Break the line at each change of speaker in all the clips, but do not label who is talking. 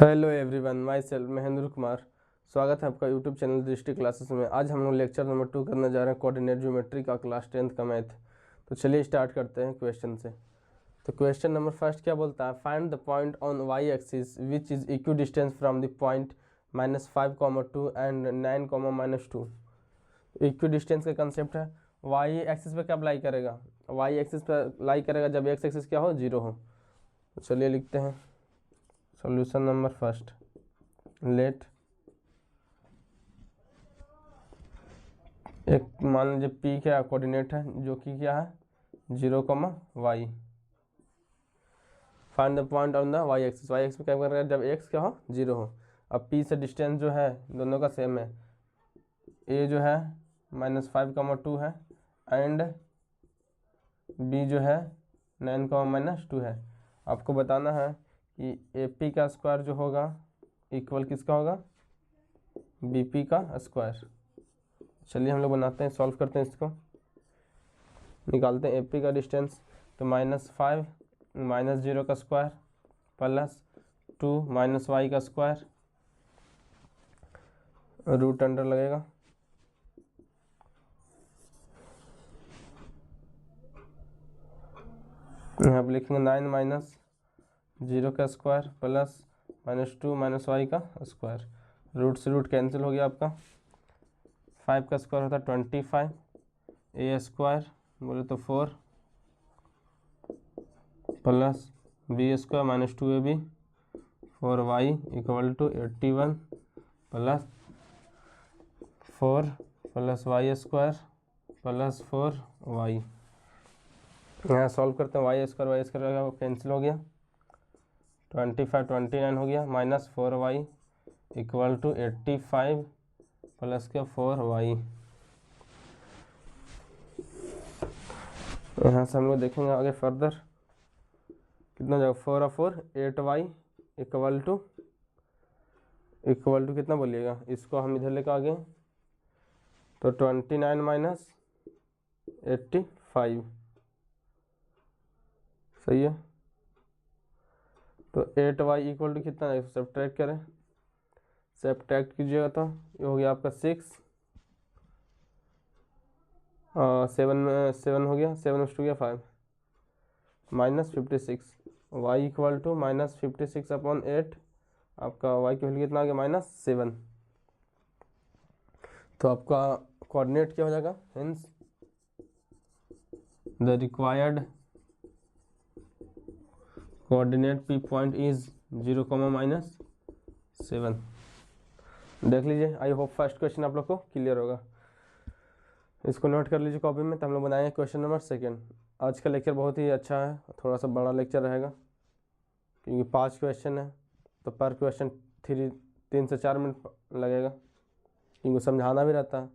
Hello everyone, my self Mahendra Kumar. स्वागत है आपका यूट्यूब चैनल दृष्टि क्लासेस में। आज हम लोग लेक्चर नंबर 2 करने जा रहे हैं, कोऑर्डिनेट ज्योमेट्री का, क्लास 10th का मैथ। तो चलिए स्टार्ट करते हैं क्वेश्चन से। तो क्वेश्चन नंबर फर्स्ट क्या बोलता है, find the point on y axis which is equidistance from the point -5, 2 and 9, -2। Equidistance का कंसेप्ट है, वाई एक्सिस पे कब लाई करेगा, वाई एक्सिस पर लाई करेगा जब एक्स एक्सिस क्या हो, 0 हो। तो चलिए लिखते हैं सॉल्यूशन नंबर फर्स्ट। लेट एक मान लीजिए पी क्या कोऑर्डिनेट है, जो कि क्या है 0, y। Find the point on the y axis, y axis क्या करेगा जब x क्या हो, 0 हो। अब p से डिस्टेंस जो है दोनों का सेम है, a जो है -5, 2 है एंड b जो है 9, -2 है। आपको बताना है कि AP का स्क्वायर जो होगा इक्वल किसका होगा, BP का स्क्वायर। चलिए हम लोग बनाते हैं, सॉल्व करते हैं, इसको निकालते हैं। AP का डिस्टेंस तो -5 -0 का स्क्वायर +2 -y का स्क्वायर, रूट अंडर लगेगा। यहाँ पर लिखेंगे 9 -0 का स्क्वायर प्लस -2 -y का स्क्वायर, रूट से रूट कैंसिल हो गया आपका। 5 का स्क्वायर होता है 25, a स्क्वायर बोले तो 4 plus b square -2ab 4y equal to 81 plus 4 plus y square plus 4y। यहाँ सॉल्व करते हैं, y स्क्वायर कैंसिल हो गया, 25 29 हो गया, -4y इक्वल टू 85 प्लस के 4y। यहाँ से हम लोग देखेंगे आगे फर्दर कितना जाएगा, 4 और 4 8y इक्वल टू कितना बोलिएगा, इसको हम इधर लेकर आ गए तो 29 - 85 सही है। तो 8y इक्वल टू कितना है, सब्ट्रैक्ट करें, सब्ट्रैक्ट कीजिएगा तो ये हो गया आपका 6 7 में 7 हो गया, 7 टू गया 5 -56 y इक्वल टू -56/8। आपका y की वैल्यू कितना आ गया, -7। तो आपका कोऑर्डिनेट क्या हो जाएगा, hence the required coordinate P point is 0, -7। देख लीजिए, आई होप फर्स्ट क्वेश्चन आप लोग को क्लियर होगा। इसको नोट कर लीजिए कॉपी में। तो हम लोग बनाएंगे क्वेश्चन नंबर सेकेंड। आज का लेक्चर बहुत ही अच्छा है, थोड़ा सा बड़ा लेक्चर रहेगा क्योंकि 5 क्वेश्चन है, तो पर क्वेश्चन 3 से 4 मिनट लगेगा क्योंकि समझाना भी रहता है।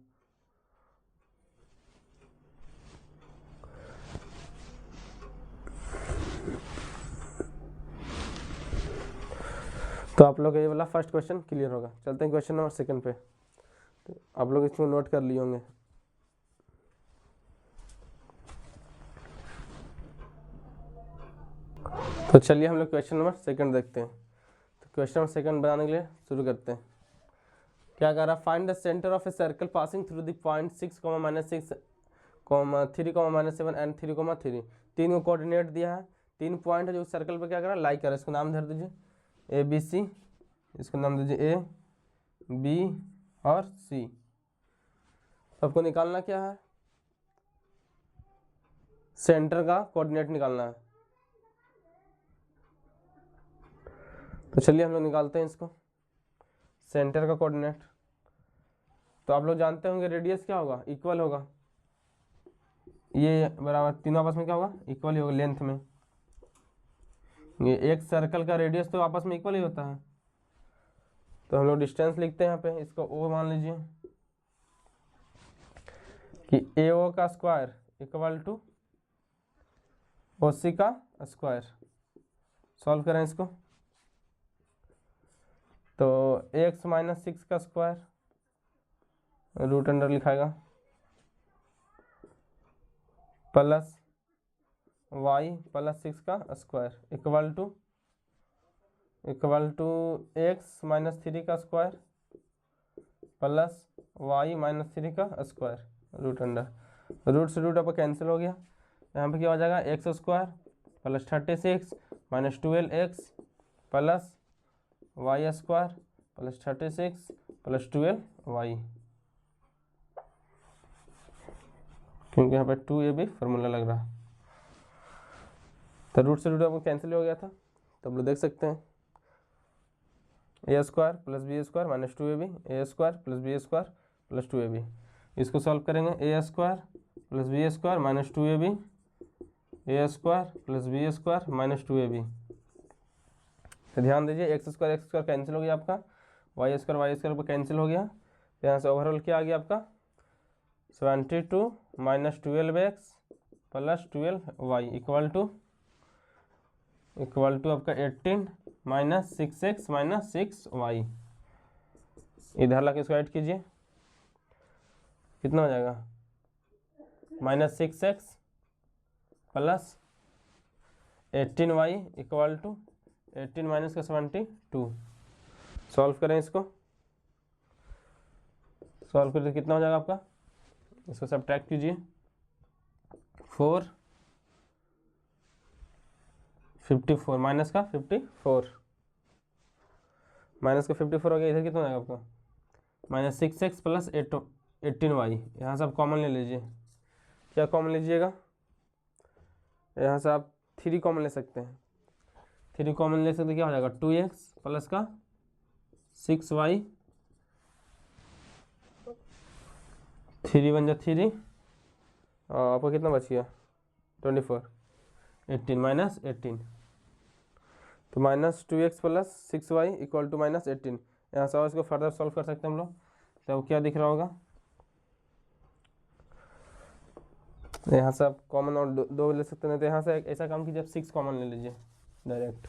तो आप लोग ये वाला फर्स्ट क्वेश्चन क्लियर होगा। चलते हैं क्वेश्चन नंबर सेकेंड पे। तो आप लोग इसको नोट कर लिए होंगे। तो चलिए हम लोग क्वेश्चन नंबर सेकंड देखते हैं। तो क्वेश्चन नंबर सेकंड बनाने के लिए शुरू करते हैं। क्या कह रहा है, find the centre of a circle passing through the point 6, -6, 3, -7 and 3, 3। 3 को कोऑर्डिनेट दिया है, 3 पॉइंट है जो सर्कल पे क्या कर रहा है, लाई कर रहा है। इसको नाम धर दीजिए ABC, इसको नाम दीजिए A, B और C। सबको निकालना क्या है, सेंटर का कोऑर्डिनेट निकालना है। तो चलिए हम लोग निकालते हैं इसको, सेंटर का कोऑर्डिनेट। तो आप लोग जानते होंगे रेडियस क्या होगा, इक्वल होगा, ये बराबर तीनों आपस में क्या होगा, इक्वल ही होगा लेंथ में। ये एक सर्कल का रेडियस तो आपस में इक्वल ही होता है। तो हम लोग डिस्टेंस लिखते हैं यहाँ पे, इसको O मान लीजिए कि AO का स्क्वायर इक्वल टू OC का स्क्वायर। सॉल्व करें इसको तो x -6 का स्क्वायर रूट अंडर लिखाएगा प्लस y +6 का square equal to equal to x minus three का square plus y minus three का स्क्वायर रूट अंडर रूट से रूट आपका कैंसिल हो गया। यहाँ पे क्या हो जाएगा x square plus 36 minus 12x plus y square plus 36 plus 12y, क्योंकि यहाँ पे 2ab फार्मूला लग रहा। तो रूट से रूट आपको कैंसिल हो गया था, तो आप लोग देख सकते हैं a square plus b square minus 2ab, a square plus b square plus 2ab। इसको सॉल्व करेंगे a square plus b square minus 2ab, a square plus b square minus 2ab। तो ध्यान दीजिए एक्स स्क्वायर कैंसिल हो गया आपका, Y square cancel हो गया। तो यहाँ से ओवरऑल क्या आ गया आपका 72 minus 12x plus 12y equal to आपका 18 माइनस 6x माइनस 6y। इधर ला के इसको ऐड कीजिए, कितना हो जाएगा minus 6x plus 18y equal to 18 minus का 72। सॉल्व करें इसको, सॉल्व करके कितना हो जाएगा आपका, इसको सब्ट्रैक्ट कीजिए 54 माइनस का 54 हो गया। इधर कितना हो जाएगा आपका माइनस 6x प्लस 18y। यहाँ से आप कॉमन ले लीजिए, क्या कॉमन लीजिएगा, यहाँ से आप 3 कॉमन ले सकते हैं। 3 कॉमन ले सकते क्या हो जाएगा 2x प्लस का 6y, 3 बन जा 3 और आपको कितना बच गया 24, 18 माइनस 18। तो minus 2x plus 6y equal to minus 18। यहाँ से और इसको फर्दर सॉल्व कर सकते हैं हम लोग। तो क्या दिख रहा होगा, यहाँ से आप कॉमन और दो ले सकते हैं। तो यहाँ से ऐसा काम कीजिए आप 6 कॉमन ले लीजिए, डायरेक्ट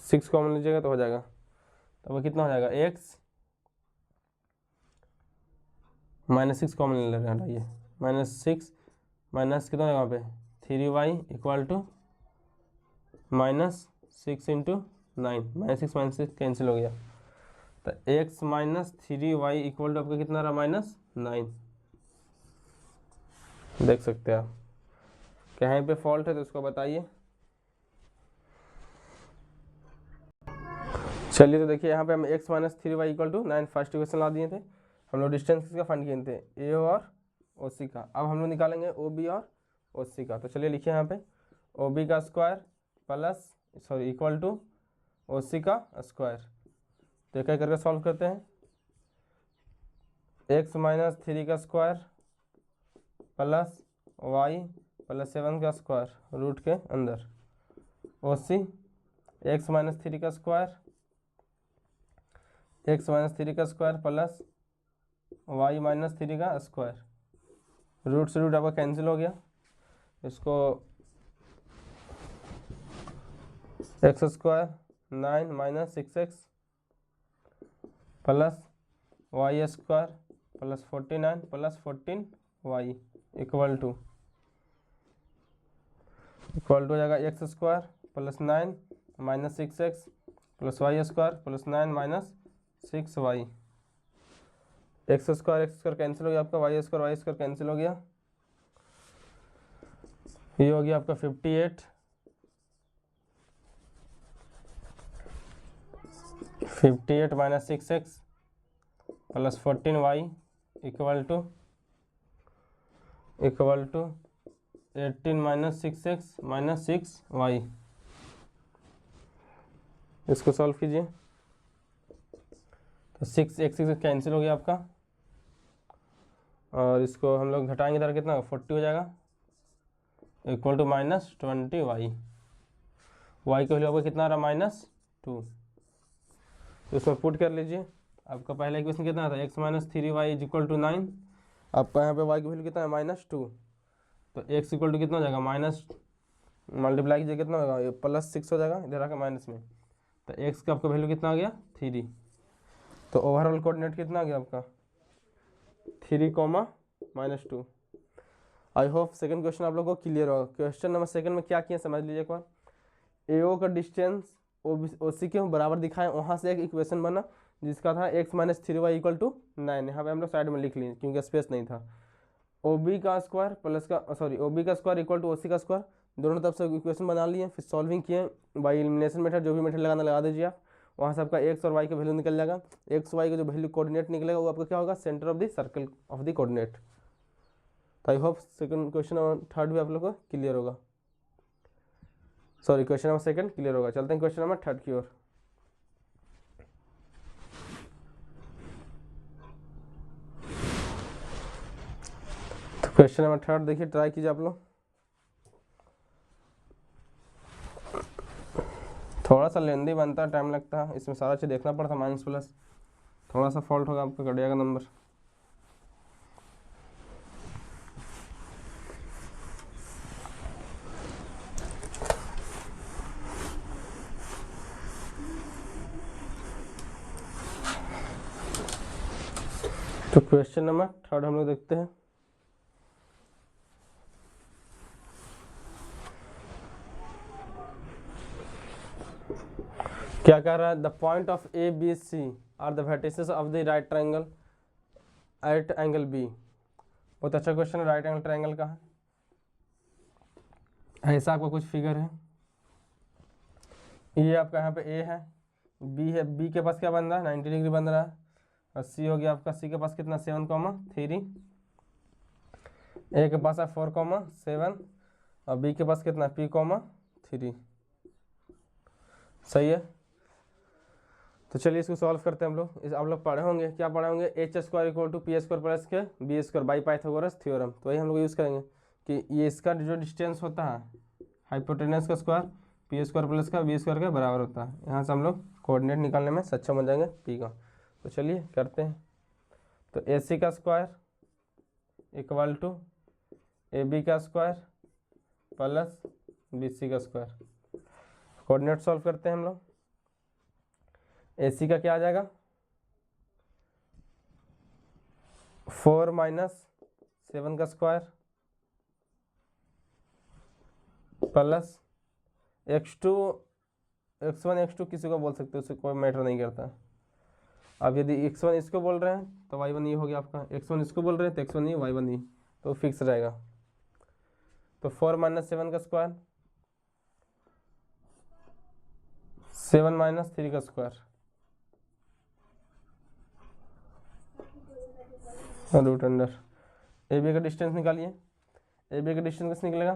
6 कॉमन लीजिएगा तो हो जाएगा। तो वो कितना हो जाएगा x माइनस 6 कॉमन ले रहे हैं, ये माइनस 6 माइनस कितना होगा वहाँ पे 3y equal to minus 6 into 9, minus 6 cancel हो गया। तो x minus 3y equal to आपका कितना रहा -9। देख सकते हैं आप, कहीं पे फॉल्ट है तो उसको बताइए। चलिए तो देखिए यहाँ पे हम x minus 3y equal to 9 first equation ला दिए थे। हम लोग डिस्टेंस का फाइंड किए थे ए और ओ सी का। अब हम लोग निकालेंगे ओ बी और ओ सी का। तो चलिए लिखिए यहाँ पे ओ बी का square plus equal to O C का स्क्वायर। तो क्या करके सॉल्व करते हैं, x माइनस 3 का स्क्वायर प्लस y प्लस 7 का स्क्वायर रूट के अंदर ओ सी x माइनस 3 का स्क्वायर प्लस y माइनस 3 का स्क्वायर। रूट से रूट आपका कैंसिल हो गया। इसको x square 9 minus 6x plus y square plus 49 plus 14y equal to हो जाएगा x square plus 9 minus 6x plus y square plus 9 minus 6y। X square cancel हो गया आपका, वाई स्क्वायर कैंसिल हो गया। ये हो गया आपका 58 minus 6x plus 14y equal to 18 minus 6x minus 6y। इसको सॉल्व कीजिए। तो 6x कैंसिल हो गया आपका, और इसको हम लोग घटाएंगे इधर कितना 40 हो जाएगा equal to minus 20y। y का वैल्यू आपका कितना आ रहा -2। तो इसमें पुट कर लीजिए। आपका पहला इक्वेशन कितना था x minus 3y is equal to 9। आपका यहाँ पे y की वैल्यू कितना है -2। तो x इक्वल टू कितना हो जाएगा माइनस मल्टीप्लाई कीजिए कितना होगा ये +6 हो जाएगा इधर आकर माइनस में। तो x का आपका वैल्यू कितना आ गया 3। तो ओवरऑल कोऑर्डिनेट कितना आ गया आपका 3, -2। आई होप सेकंड क्वेश्चन आप लोगों को क्लियर होगा। क्वेश्चन नंबर 2 में क्या किया समझ लीजिए एक बार। AO का डिस्टेंस ओ सी के बराबर दिखाएं, वहाँ से एक इक्वेशन बना जिसका था x minus 3y equal to 9। यहाँ पे हम लोग साइड में लिख लिए क्योंकि स्पेस नहीं था। ओ बी का स्क्वायर प्लस का सॉरी ओ बी का square equal to O C का स्क्वायर, दोनों तरफ से इक्वेशन बना लिए। फिर सॉल्विंग किए बाई एलिमिनेशन मेथड, जो भी मेथड लगाना लगा दीजिए आप। वहाँ से आपका एक्स और वाई का वैल्यू निकल जाएगा। एक्स वाई का जो वैल्यू कोऑर्डिनेट निकलेगा वो आपका क्या होगा, centre of the circle of the coordinate. तो आई होप सेकंड क्वेश्चन और थर्ड भी आप लोग को क्लियर होगा, sorry question number second clear होगा। चलते हैं क्वेश्चन नंबर थर्ड की ओर। तो क्वेश्चन नंबर थर्ड देखिए, ट्राई कीजिए आप लोग। थोड़ा सा लेंदी बनता है, टाइम लगता है, इसमें सारा चीज़ देखना पड़ता है, माइनस प्लस थोड़ा सा फॉल्ट होगा आपका, कट जाएगा नंबर। तो क्वेश्चन नंबर थर्ड हम लोग देखते हैं। क्या कह रहा है, the point of A B C are the vertices of the right triangle at angle B. बहुत अच्छा क्वेश्चन है, राइट एंगल ट्रायंगल का है। ऐसा आपका कुछ फिगर है, ये आपका यहाँ पे ए है, बी है, बी के पास क्या बन रहा है 90 डिग्री बन रहा है, और सी हो गया आपका, सी के पास कितना 7,3, ए के पास है 4,7, और बी के पास कितना P,3। सही है। तो चलिए इसको सॉल्व करते हैं हम लोग। इस आप लोग पढ़े होंगे, क्या पढ़े होंगे, H square equal to P square plus के B square by Pythagoras theorem. तो वही हम लोग यूज़ करेंगे कि ये इसका जो डिस्टेंस होता है हाइपोटेनस का स्क्वायर पी स्क्वायर प्लस का बी स्क्वायर के बराबर होता है। यहाँ से हम लोग कोऑर्डिनेट निकालने में सक्षम हो जाएंगे पी का। तो चलिए करते हैं। तो ए सी का square equal to A B का स्क्वायर प्लस बी सी का स्क्वायर। कोऑर्डिनेट सॉल्व करते हैं हम लोग। ए सी का क्या आ जाएगा 4 माइनस 7 का square plus x2 x1 x2 किसी को बोल सकते हो, उससे कोई मैटर नहीं करता। अब यदि x1 इसको बोल रहे हैं तो y1 ये हो गया आपका, x1 इसको बोल रहे हैं तो x1 ये y1 ये, तो फिक्स रहेगा। तो 4 माइनस 7 का स्क्वायर 7 माइनस 3 का square root under A B का डिस्टेंस निकालिए। ए बी का डिस्टेंस कैसे निकलेगा,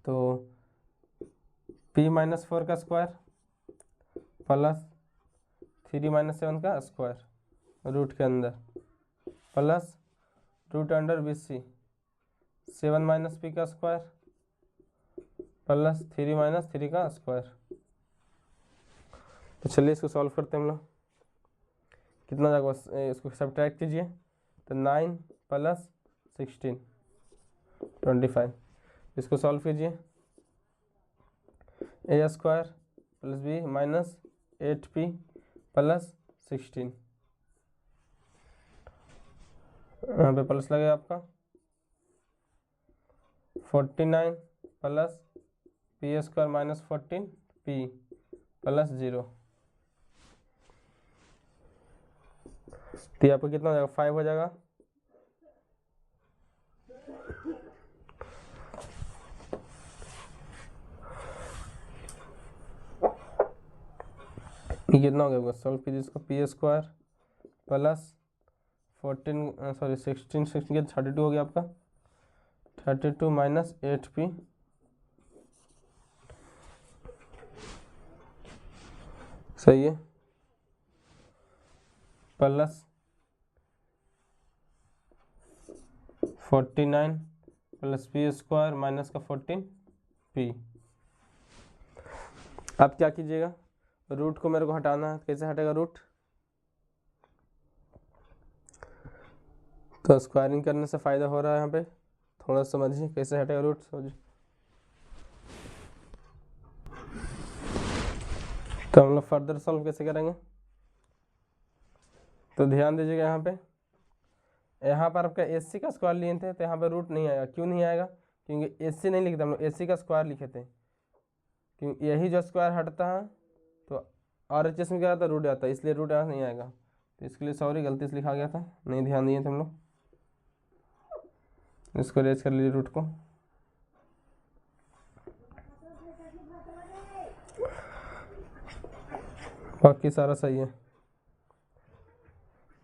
तो p माइनस 4 का स्क्वायर प्लस 3 माइनस 7 का स्क्वायर रूट के अंदर plus root under B C 7 minus P का स्क्वायर प्लस 3 माइनस 3 का स्क्वायर। तो चलिए इसको सॉल्व करते हैं हम लोग। कितना जाएगा, इसको सब्ट्रैक्ट कीजिए, तो 9 प्लस 16 25। इसको सॉल्व कीजिए, a square plus b minus 8p plus 16, यहाँ पे प्लस लगेगा आपका 49 plus p square minus 14p plus 0। तो यहाँ पे कितना हो जाएगा 5 हो जाएगा। ये कितना हो गया, सॉल्व कीजिए इसको, पी स्क्वायर प्लस 16 के 32 हो गया आपका, 32 माइनस 8p सही है plus 49 plus p square minus का 14p। अब क्या कीजिएगा, रूट को मेरे को हटाना है, कैसे हटेगा रूट, तो स्क्वायरिंग करने से फ़ायदा हो रहा है, यहाँ पे थोड़ा समझिए कैसे हटेगा रूट समझिए। तो हम लोग फर्दर सॉल्व कैसे करेंगे, तो ध्यान दीजिएगा यहाँ पर आपका एस सी का स्क्वायर लिए थे तो यहाँ पे रूट नहीं आएगा। क्यों नहीं आएगा, क्योंकि एस सी नहीं लिखते हम लोग, एस सी का स्क्वायर लिखे थे, क्योंकि यही जो स्क्वायर हटता है RHS में क्या आता है, रूट आता है, इसलिए रूट यहाँ नहीं आएगा। तो इसके लिए सॉरी, गलती से लिखा गया था, नहीं ध्यान दिए थे हम लोग। इसको रेज कर लीजिए रूट को। बाकी सारा सही है।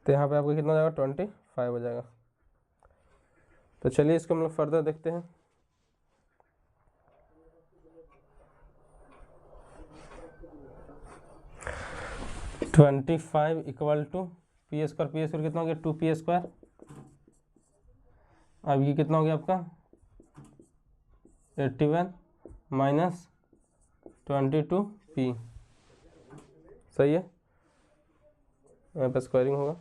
तो यहाँ पे आपको कितना हो जाएगा, 25 हो जाएगा। तो चलिए इसको हम लोग फर्दर देखते हैं। Twenty five equal to P square कितना हो गया, 2p²। अब ये कितना हो गया आपका 81 माइनस 22p, सही है। यहाँ पर स्क्वायरिंग होगा,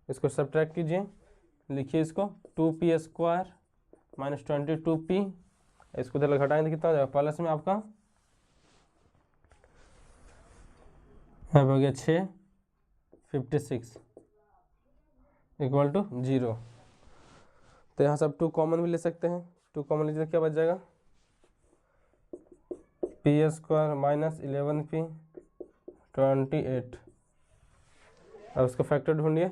इसको सब्ट्रैक्ट कीजिए, लिखिए इसको 2p² माइनस 22p, इसको इधर घटाएंगे तो कितना हो जाएगा, प्लस में आपका यहाँ पर हो गया 656 इक्वल टू 0। तो यहाँ सब 2 कॉमन भी ले सकते हैं, 2 कॉमन लीजिए, क्या बच जाएगा, p² माइनस 11p 28। अब उसका फैक्टर ढूंढिए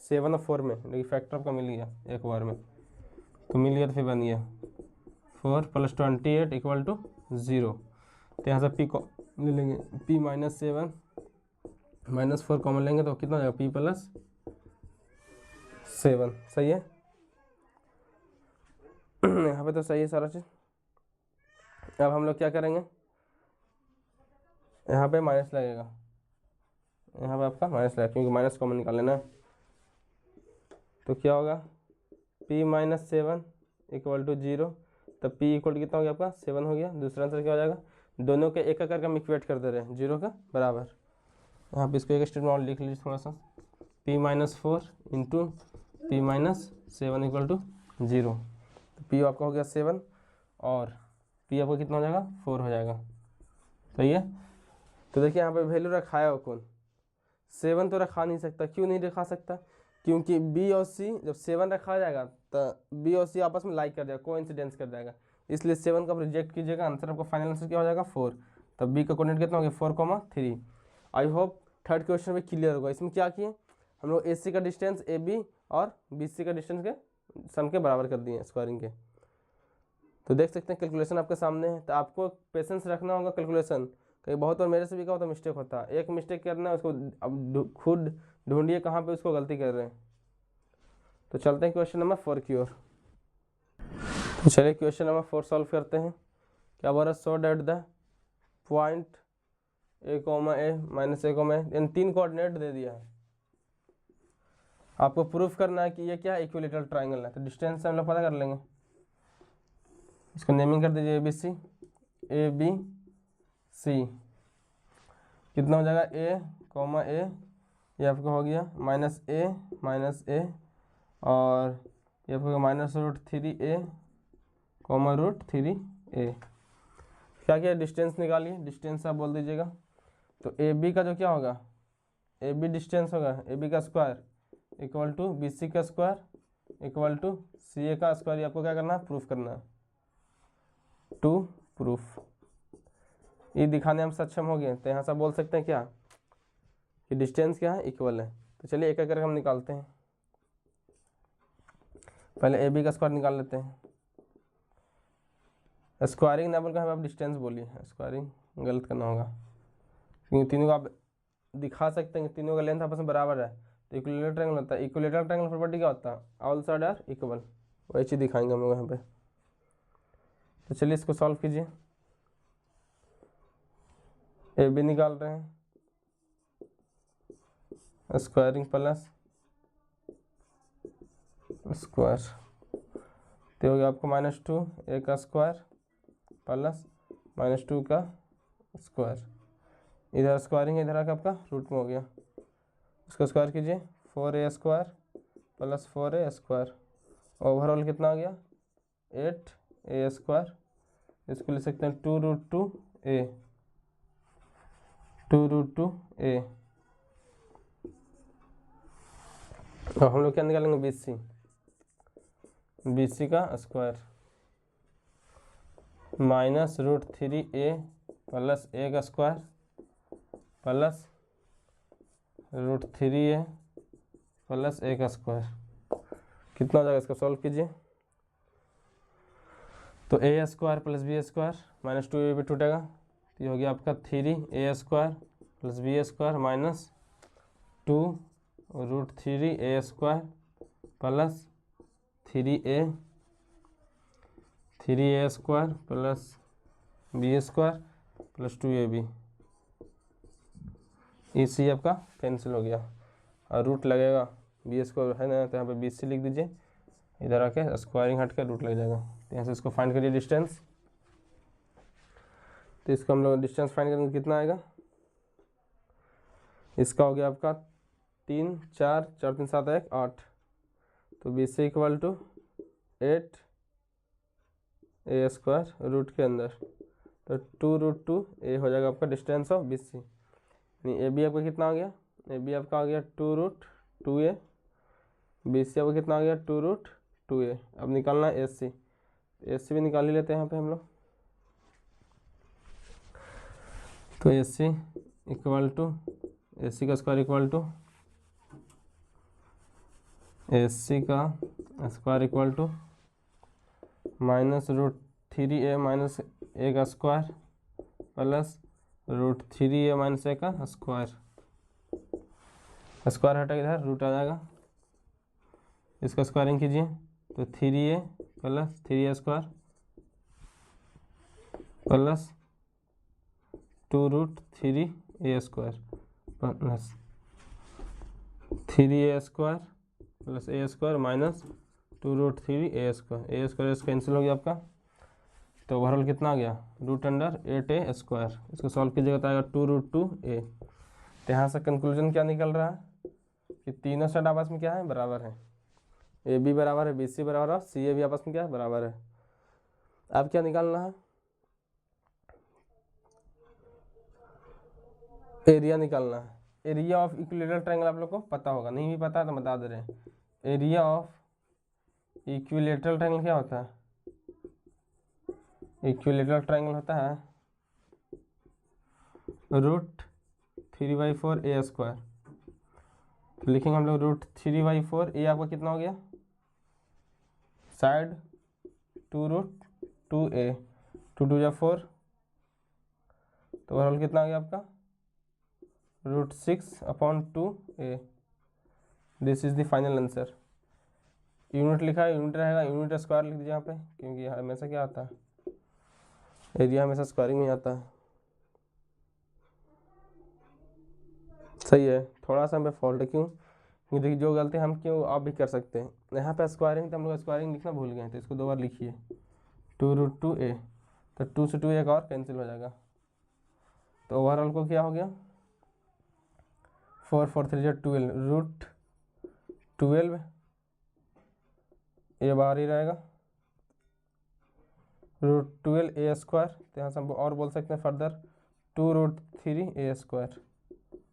7 और 4 में, लेकिन फैक्टर आपका मिल गया एक बार में, तो मिल गया तो फिर बन गया 4 + 28 इक्वल टू 0। तो यहाँ से p को ले लेंगे, p माइनस 7 माइनस 4 कॉमन लेंगे तो कितना हो जाएगा, p + 7, सही है। यहाँ पे तो सही है सारा चीज़। अब हम लोग क्या करेंगे, यहाँ पे माइनस लगेगा, यहाँ पे आपका माइनस लगेगा क्योंकि माइनस कॉमन निकाल लेना है। तो क्या होगा, p - 7 इक्वल टू 0। तब p इक्वल कितना हो गया आपका 7 हो गया। दूसरा आंसर क्या हो जाएगा, दोनों के एक करके हम इक्वेट कर दे रहे हैं 0 का बराबर। यहाँ पे इसको एक स्टेप में लिख लीजिए थोड़ा सा, p - 4 into p - 7 equal to 0। तो p आपका हो गया 7 और p आपका कितना हो जाएगा 4 हो जाएगा, सही है। तो देखिए यहाँ पे वैल्यू रखा है कौन, 7 तो रखा नहीं सकता। क्यों नहीं रखा सकता, क्योंकि b और c जब 7 रखा जाएगा तो b और c आपस में लाइक कर जाएगा, कोइंसिडेंस कर जाएगा, इसलिए 7 का आप रिजेक्ट कीजिएगा। आंसर आपका फाइनल आंसर क्या हो जाएगा 4। तब b का कोऑर्डिनेट कितना हो गया 4,3। आई होप थर्ड क्वेश्चन में क्लियर होगा। इसमें क्या किए हम लोग, AC का डिस्टेंस AB और BC का डिस्टेंस के सम के बराबर कर दिए स्क्वायरिंग के। तो देख सकते हैं कैलकुलेशन आपके सामने है, तो आपको पेशेंस रखना होगा कैलकुलेशन। कहीं बहुत बार मेरे से भी क्या होता मिस्टेक होता है, एक मिस्टेक करना है उसको अब खुद ढूंढिए कहाँ पे उसको गलती कर रहे हैं। तो चलते हैं क्वेश्चन नंबर 4 की ओर। तो चलिए क्वेश्चन नंबर 4 सॉल्व करते हैं। क्या बोल रहा है, so that the point a, -a -a, in 3 coordinate दे दिया है। आपको प्रूफ करना है कि ये क्या इक्विलेटरल ट्राइंगल है। तो डिस्टेंस से हम लोग पता कर लेंगे, इसको नेमिंग कर दीजिए ABC, ABC कितना हो जाएगा a, a, ये आपका हो गया -a और ये आपका -√3a, √3a। क्या क्या डिस्टेंस निकालिए, डिस्टेंस आप बोल दीजिएगा। तो AB का जो क्या होगा, AB डिस्टेंस होगा AB का स्क्वायर इक्वल टू BC का स्क्वायर इक्वल टू CA का स्क्वायर। ये आपको क्या करना है, प्रूफ करना है। टू प्रूफ ये दिखाने हम सक्षम हो गए, तो यहाँ से बोल सकते हैं क्या कि डिस्टेंस क्या है, इक्वल है। तो चलिए एक एक करके हम निकालते हैं। पहले AB का स्क्वायर निकाल लेते हैं। स्क्वायरिंग ना बोलकर आप डिस्टेंस बोलिए, स्क्वायरिंग गलत करना होगा क्योंकि तीनों का आप दिखा सकते हैं कि तीनों का लेंथ आपस में बराबर है। तो इक्विलेटरल ट्रायंगल होता है, इक्विलेटरल ट्रायंगल प्रॉपर्टी क्या होता है, ऑल साइड आर इक्वल। वही चीज़ दिखाएंगे हम लोग यहाँ पे। तो चलिए इसको सॉल्व कीजिए। AB निकाल रहे हैं, स्क्वायरिंग प्लस स्क्वायर, तो हो गया आपको -2 A का स्क्वायर प्लस -2 का स्क्वायर। इधर स्क्वायरिंग इधर आकर आपका रूट में हो गया, उसको स्क्वायर कीजिए 4A² प्लस 4A²। ओवरऑल कितना आ गया 8A²। इसको ले सकते हैं 2√2A, 2√2A। और हम लोग क्या निकालेंगे BC का स्क्वायर -√3A प्लस A का square plus √3a plus a का स्क्वायर। कितना हो जाएगा, इसका सॉल्व कीजिए। तो a square plus b square minus 2a पे टूटेगा, तो ये हो गया आपका 3a square plus b square minus 2√3a square plus 3a square plus b square plus 2ab। इसी आपका कैंसिल हो गया और रूट लगेगा बी स्क्वायर है ना, तो यहाँ पे 20 से लिख दीजिए, इधर आके स्क्वायरिंग हट के रूट लग जाएगा। तो यहाँ से इसको फाइंड करिए डिस्टेंस। तो इसको हम लोग डिस्टेंस फाइंड करेंगे, कितना आएगा, इसका हो गया आपका 3 4 4 3 7 1 8, तो 20 से equal to 8 a square root के अंदर, तो 2√2a हो जाएगा आपका डिस्टेंस ऑफ BC। यानी ए बी आपका कितना हो गया, ए बी आपका आ गया 2√2a, BC आपका कितना आ गया 2√2a। अब निकालना है AC, AC भी निकाल ही लेते हैं यहाँ पे हम लोग। तो AC इक्वल टू AC का स्क्वायर इक्वल टू AC का square equal to -√3a minus a का square plus √3a minus a का स्क्वायर। स्क्वायर हटा इधर रूट आ जाएगा, इसका स्क्वायरिंग कीजिए, तो 3a plus 3a square plus 2√3a square plus 3a square plus a square minus 2√3a square. a square cancel हो गया आपका, तो ओवरऑल कितना आ गया √8a स्क्वायर। इसको सॉल्व कीजिएगा तो आएगा 2√2a। तो यहाँ से कंक्लूजन क्या निकल रहा है कि तीनों साइड आपस में क्या है, बराबर है। ए बी बराबर है, BC बराबर है, CA भी आपस में क्या है, बराबर है। अब क्या निकालना है, एरिया निकालना है। एरिया ऑफ इक्विलेटरल ट्रायंगल आप लोग को पता होगा, नहीं भी पता है तो बता दे रहे हैं। एरिया ऑफ इक्विलेटरल ट्रायंगल क्या होता है, इक्विलेटरल ट्रायंगल होता है √3/4a स्क्वायर। तो लिखेंगे हम लोग √3/4a, आपका कितना हो गया, साइड 2√2a, 2 2 4, तो ओवरऑल कितना आ गया आपका √6/2a। This is the final answer. Unit लिखा है, यूनिट रहेगा, यूनिट स्क्वायर लिख दीजिए यहाँ पे, क्योंकि हमेशा क्या आता है, एरिया हमेशा स्क्वायरिंग में आता है। सही है, थोड़ा सा हमें फॉल्ट है, क्यों, क्योंकि देखिए जो गलती हम क्यों आप भी कर सकते हैं। यहाँ पे स्क्वायरिंग, तो हम लोग स्क्वायरिंग लिखना भूल गए, तो इसको 2 बार लिखिए 2√2a, तो 2 से 2 एक और कैंसिल हो जाएगा। तो ओवरऑल को क्या हो गया 4 4 3 12, √12 ये बाहर ही रहेगा, √12a स्क्वायर। तो यहाँ से हम और बोल सकते हैं further 2√3a square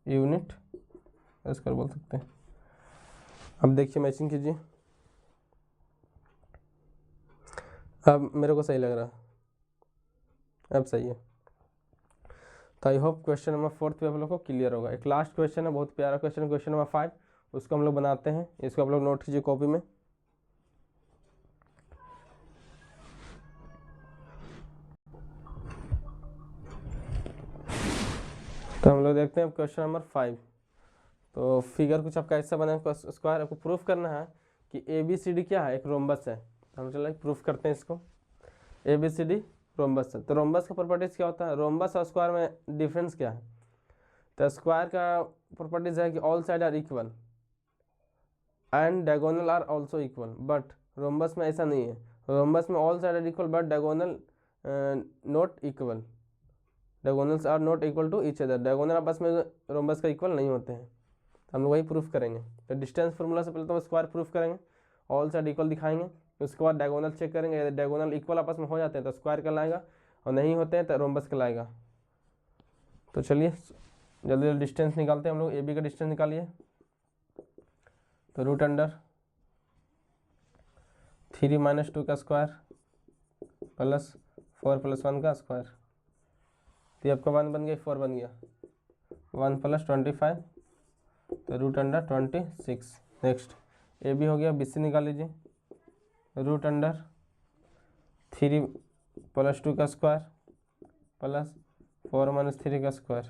unit square बोल सकते हैं। अब देखिए मैचिंग कीजिए, अब मेरे को सही लग रहा है, अब सही है। तो आई होप क्वेश्चन नंबर 4 पे आप लोग को क्लियर होगा। एक लास्ट क्वेश्चन है, बहुत प्यारा क्वेश्चन, क्वेश्चन नंबर 5, उसको हम लोग बनाते हैं। इसको आप लोग नोट कीजिए कॉपी में। तो हम लोग देखते हैं क्वेश्चन नंबर 5। तो फिगर कुछ आपका ऐसा बना है, स्क्वायर आपको प्रूफ करना है कि ABCD क्या है, एक रोम्बस है। हम चलो प्रूफ करते हैं इसको। ABCD रोम्बस है, तो रोम्बस का प्रॉपर्टीज क्या होता है, रोम्बस और स्क्वायर में डिफरेंस क्या है। तो स्क्वायर का प्रॉपर्टीज है कि all side are equal and diagonal are also equal, but rhombus में ऐसा नहीं है। रोम्बस में all side are equal but diagonal not equal, diagonals are not equal to each other. Diagonal आपस में रोम्बस का इक्वल नहीं होते हैं, तो हम लोग वही प्रूफ करेंगे। तो डिस्टेंस फार्मूला से पहले तो स्क्वायर प्रूफ करेंगे, ऑल साइड इक्वल दिखाएंगे, उसके बाद डायगोनल चेक करेंगे, यदि डायगोनल इक्वल आपस में हो जाते हैं तो स्क्वायर कहलाएगा, और नहीं होते हैं तो रोम्बस कहलाएगा। तो चलिए जल्दी जल्दी डिस्टेंस निकालते हैं हम लोग। AB का डिस्टेंस निकालिए, तो √3 - 2 का स्क्वायर प्लस 4 + 1 का स्क्वायर, तो ये आपका 1 बन गया, 4 बन गया। 1 + 25 तो √26। नेक्स्ट ए बी हो गया, बी सी निकाल लीजिए, √3 + 2 का स्क्वायर प्लस 4 - 3 का स्क्वायर,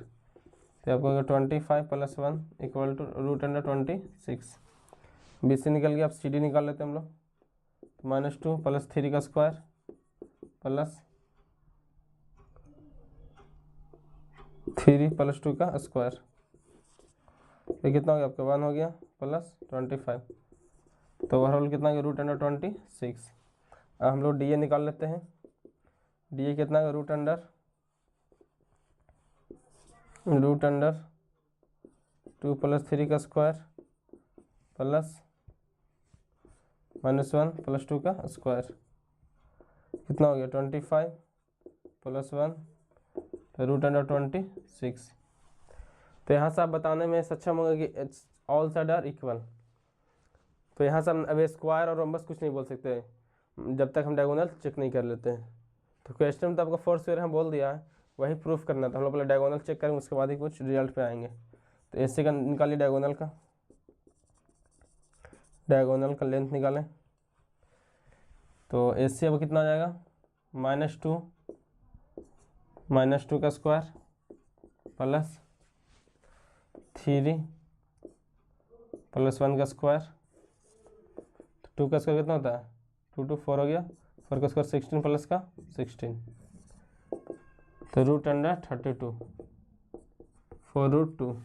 तो आपको 25 + 1 = √26। बी सी निकल गया। अब सी डी निकाल लेते हैं हम लोग, -2 + 3 का स्क्वायर प्लस 3 + 2 का स्क्वायर, ये कितना हो गया आपका 1 हो गया प्लस 25, तो ओवरऑल कितना हो गया √26। अब हम लोग डी ए निकाल लेते हैं, डी ए कितना है √2 + 3 का स्क्वायर प्लस -1 + 2 का स्क्वायर, कितना हो गया 25 + 1 तो √26। तो यहाँ से आप बताने में सक्षम होगा कि ऑल साइड आर इक्वल। तो यहाँ से हम अब स्क्वायर और रोम्बस कुछ नहीं बोल सकते जब तक हम डायगोनल चेक नहीं कर लेते हैं। तो क्वेश्चन में तो आपको फोर्थ स्क्वायर हम बोल दिया है, वही प्रूफ करना था। हम लोग पहले डायगोनल चेक करेंगे, उसके बाद ही कुछ रिजल्ट पे आएंगे। तो एसी का निकालिए, डायगोनल का लेंथ निकालें। तो एसी अब कितना आ जाएगा -2 का स्क्वायर प्लस 3 + 1 का स्क्वायर, 2 का स्क्वायर कितना होता है 2 × 4 हो गया, 4 का स्क्वायर 16 प्लस का 16 तो √32 4√2।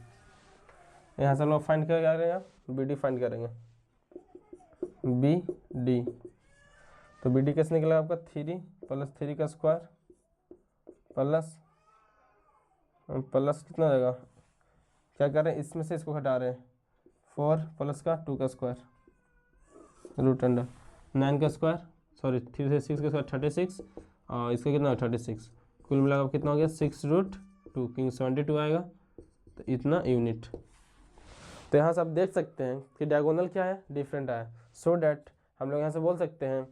यहाँ से हम लोग फाइंड क्या करेंगे, बी डी फाइंड करेंगे, बी डी। तो बी डी कैसे निकलेगा आपका 3 + 3 का स्क्वायर प्लस कितना रहेगा, क्या कर रहे हैं इसमें से इसको हटा रहे हैं, 4 + का 2 का स्क्वायर √9 का स्क्वायर, सॉरी 3 से 6 का स्क्वायर 36 और इसका कितना 36, कुल मिलाकर कितना हो गया 6√2 क्योंकि 72 आएगा, तो इतना यूनिट। तो यहाँ से आप देख सकते हैं कि डायगोनल क्या है डिफरेंट आया, सो डैट हम लोग यहाँ से बोल सकते हैं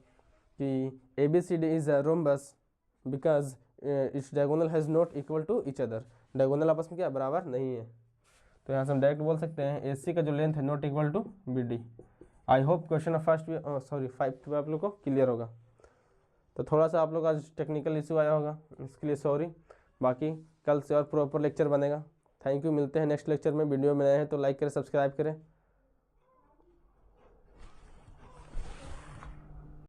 कि ABCD is a rhombus because its diagonal has not equal to each other, diagonal आपस में क्या बराबर नहीं है। तो यहाँ से हम डायरेक्ट बोल सकते हैं AC का जो लेंथ है not equal to BD। I hope question first भी सॉरी 5 आप लोग को क्लियर होगा। तो थोड़ा सा आप लोग आज टेक्निकल इशू आया होगा, इसके लिए सॉरी। बाकी कल से और प्रॉपर लेक्चर बनेगा। थैंक यू, मिलते हैं नेक्स्ट लेक्चर में। वीडियो में नए हैं तो लाइक करें, सब्सक्राइब करें।